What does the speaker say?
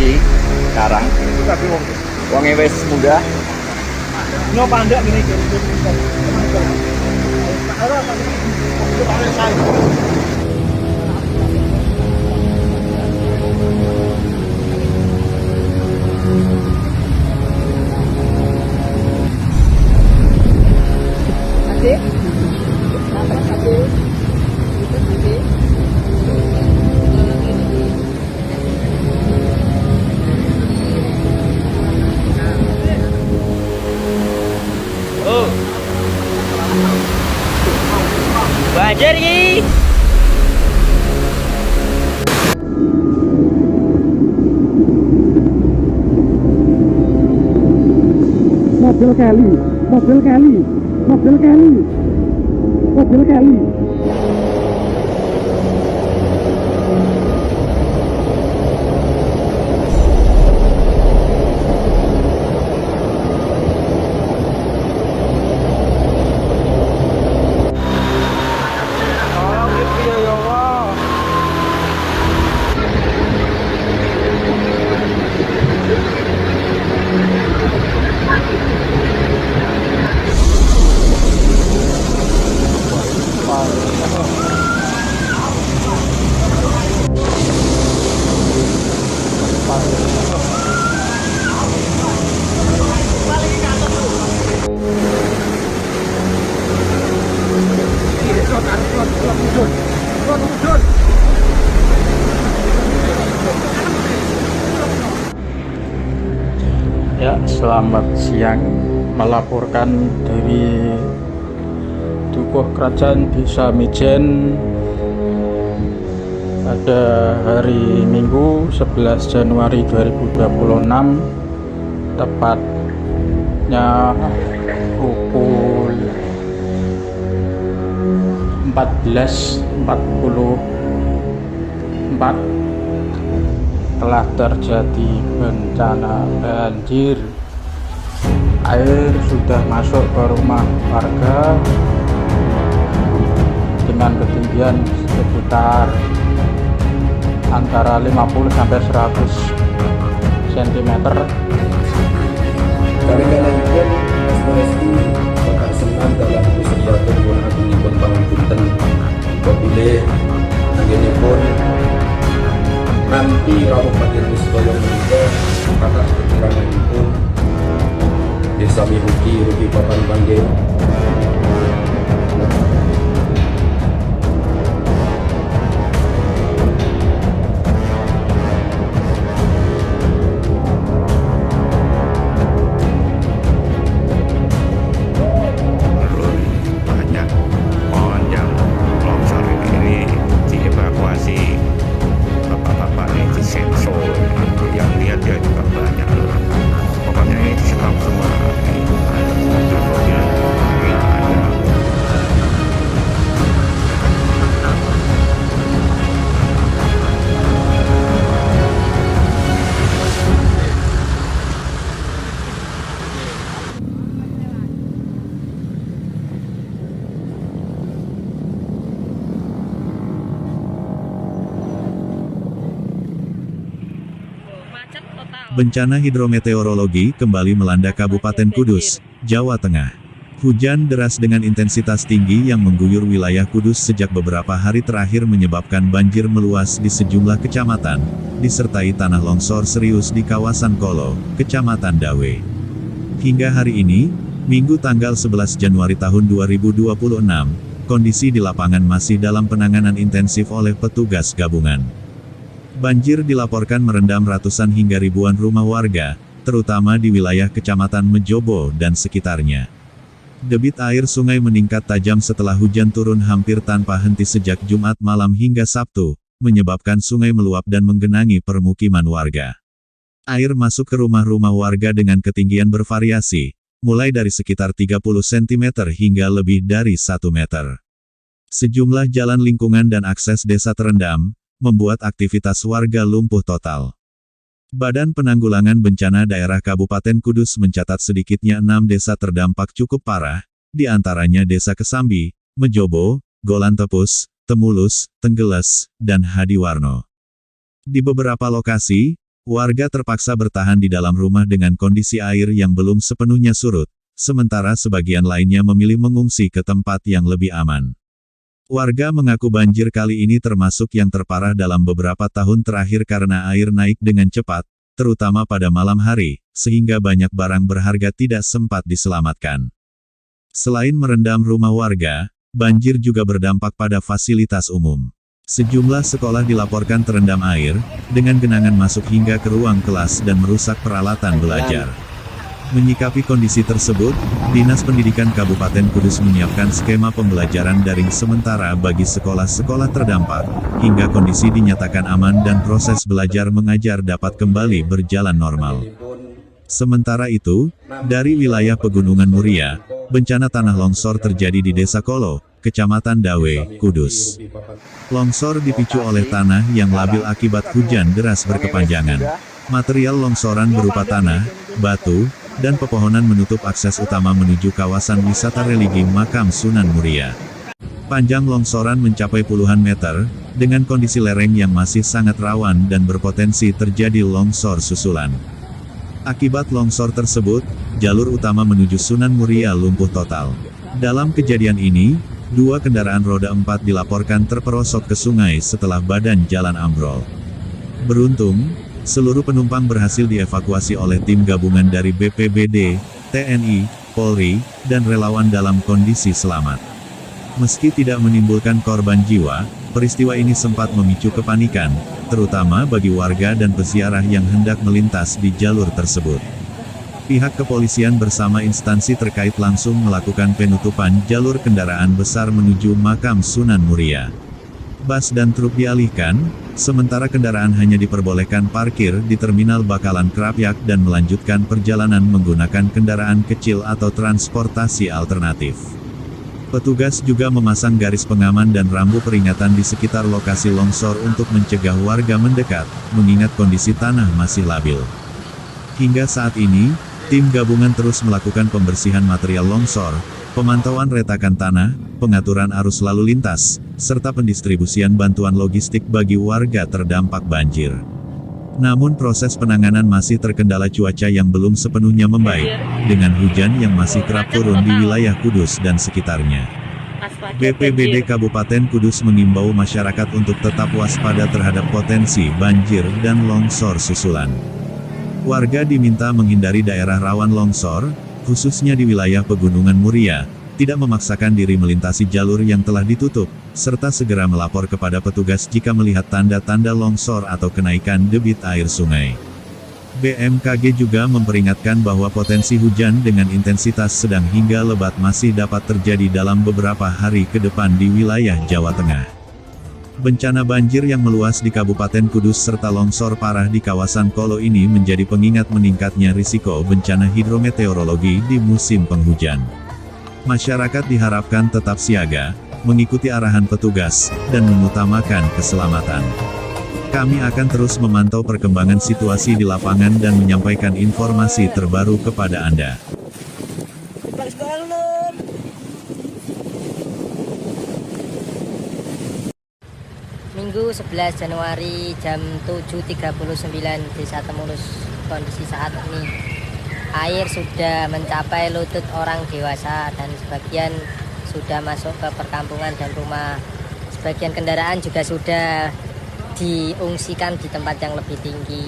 kondisi sekarang. Wonge wis muda. No pandek gini gitu. Oh. Banjir iki. Mobil Kelly. Ya, selamat siang. Melaporkan dari Dukuh Kerajaan Desa Mijen pada hari Minggu 11 Januari 2026, tepatnya pukul 14.44 telah terjadi bencana banjir. Air sudah masuk ke rumah warga dengan ketinggian sekitar antara 50 sampai 100 cm. Kami lanjutkan SPSU Bapak Senang dalam Kusriyatul Pun Agungipun Pangapunten Kepilih Anggenipun nanti Kabupaten Nisbaya menika atas keteranganipun Desa Mihuki Rugi Papan Panggil. Banyak pohon yang longsor ini dievakuasi. Bapak-bapak ini di sensor, yang lihat ya juga banyak loh. Pokoknya ini disekap semua. Ada mobil-mobil, ada Bencana hidrometeorologi kembali melanda Kabupaten Kudus, Jawa Tengah. Hujan deras dengan intensitas tinggi yang mengguyur wilayah Kudus sejak beberapa hari terakhir menyebabkan banjir meluas di sejumlah kecamatan, disertai tanah longsor serius di kawasan Kolo, Kecamatan Dawe. Hingga hari ini, Minggu tanggal 11 Januari tahun 2026, kondisi di lapangan masih dalam penanganan intensif oleh petugas gabungan. Banjir dilaporkan merendam ratusan hingga ribuan rumah warga, terutama di wilayah Kecamatan Mejobo dan sekitarnya. Debit air sungai meningkat tajam setelah hujan turun hampir tanpa henti sejak Jumat malam hingga Sabtu, menyebabkan sungai meluap dan menggenangi permukiman warga. Air masuk ke rumah-rumah warga dengan ketinggian bervariasi, mulai dari sekitar 30 cm hingga lebih dari 1 meter. Sejumlah jalan lingkungan dan akses desa terendam, membuat aktivitas warga lumpuh total. Badan Penanggulangan Bencana Daerah Kabupaten Kudus mencatat sedikitnya 6 desa terdampak cukup parah, di antaranya Desa Kesambi, Mejobo, Golan Tepus, Temulus, Tenggeles, dan Hadiwarno. Di beberapa lokasi, Warga terpaksa bertahan di dalam rumah dengan kondisi air yang belum sepenuhnya surut, sementara sebagian lainnya memilih mengungsi ke tempat yang lebih aman. Warga mengaku banjir kali ini termasuk yang terparah dalam beberapa tahun terakhir karena air naik dengan cepat, terutama pada malam hari, sehingga banyak barang berharga tidak sempat diselamatkan. Selain merendam rumah warga, banjir juga berdampak pada fasilitas umum. Sejumlah sekolah dilaporkan terendam air, dengan genangan masuk hingga ke ruang kelas dan merusak peralatan belajar. Menyikapi kondisi tersebut, Dinas Pendidikan Kabupaten Kudus menyiapkan skema pembelajaran daring sementara bagi sekolah-sekolah terdampak, hingga kondisi dinyatakan aman dan proses belajar mengajar dapat kembali berjalan normal. Sementara itu, dari wilayah Pegunungan Muria, bencana tanah longsor terjadi di Desa Kolo, Kecamatan Dawe, Kudus. Longsor dipicu oleh tanah yang labil akibat hujan deras berkepanjangan. Material longsoran berupa tanah, batu, dan pepohonan menutup akses utama menuju kawasan wisata religi Makam Sunan Muria. Panjang longsoran mencapai puluhan meter, dengan kondisi lereng yang masih sangat rawan dan berpotensi terjadi longsor susulan. Akibat longsor tersebut, jalur utama menuju Sunan Muria lumpuh total. Dalam kejadian ini, 2 kendaraan roda 4 dilaporkan terperosok ke sungai setelah badan jalan ambrol. Beruntung, seluruh penumpang berhasil dievakuasi oleh tim gabungan dari BPBD, TNI, Polri, dan relawan dalam kondisi selamat. Meski tidak menimbulkan korban jiwa, peristiwa ini sempat memicu kepanikan, terutama bagi warga dan peziarah yang hendak melintas di jalur tersebut. Pihak kepolisian bersama instansi terkait langsung melakukan penutupan jalur kendaraan besar menuju Makam Sunan Muria. Bus dan truk dialihkan, sementara kendaraan hanya diperbolehkan parkir di Terminal Bakalan Krapyak dan melanjutkan perjalanan menggunakan kendaraan kecil atau transportasi alternatif. Petugas juga memasang garis pengaman dan rambu peringatan di sekitar lokasi longsor untuk mencegah warga mendekat, mengingat kondisi tanah masih labil. Hingga saat ini, tim gabungan terus melakukan pembersihan material longsor, pemantauan retakan tanah, pengaturan arus lalu lintas, serta pendistribusian bantuan logistik bagi warga terdampak banjir. Namun proses penanganan masih terkendala cuaca yang belum sepenuhnya membaik, dengan hujan yang masih kerap turun di wilayah Kudus dan sekitarnya. BPBD Kabupaten Kudus mengimbau masyarakat untuk tetap waspada terhadap potensi banjir dan longsor susulan. Warga diminta menghindari daerah rawan longsor, khususnya di wilayah Pegunungan Muria, tidak memaksakan diri melintasi jalur yang telah ditutup, serta segera melapor kepada petugas jika melihat tanda-tanda longsor atau kenaikan debit air sungai. BMKG juga memperingatkan bahwa potensi hujan dengan intensitas sedang hingga lebat masih dapat terjadi dalam beberapa hari ke depan di wilayah Jawa Tengah. Bencana banjir yang meluas di Kabupaten Kudus serta longsor parah di kawasan Kolo ini menjadi pengingat meningkatnya risiko bencana hidrometeorologi di musim penghujan. Masyarakat diharapkan tetap siaga, mengikuti arahan petugas, dan mengutamakan keselamatan. Kami akan terus memantau perkembangan situasi di lapangan dan menyampaikan informasi terbaru kepada Anda. Minggu 11 Januari jam 7.39 Desa Temulus. Kondisi saat ini air sudah mencapai lutut orang dewasa dan sebagian sudah masuk ke perkampungan dan rumah. Sebagian kendaraan juga sudah diungsikan di tempat yang lebih tinggi.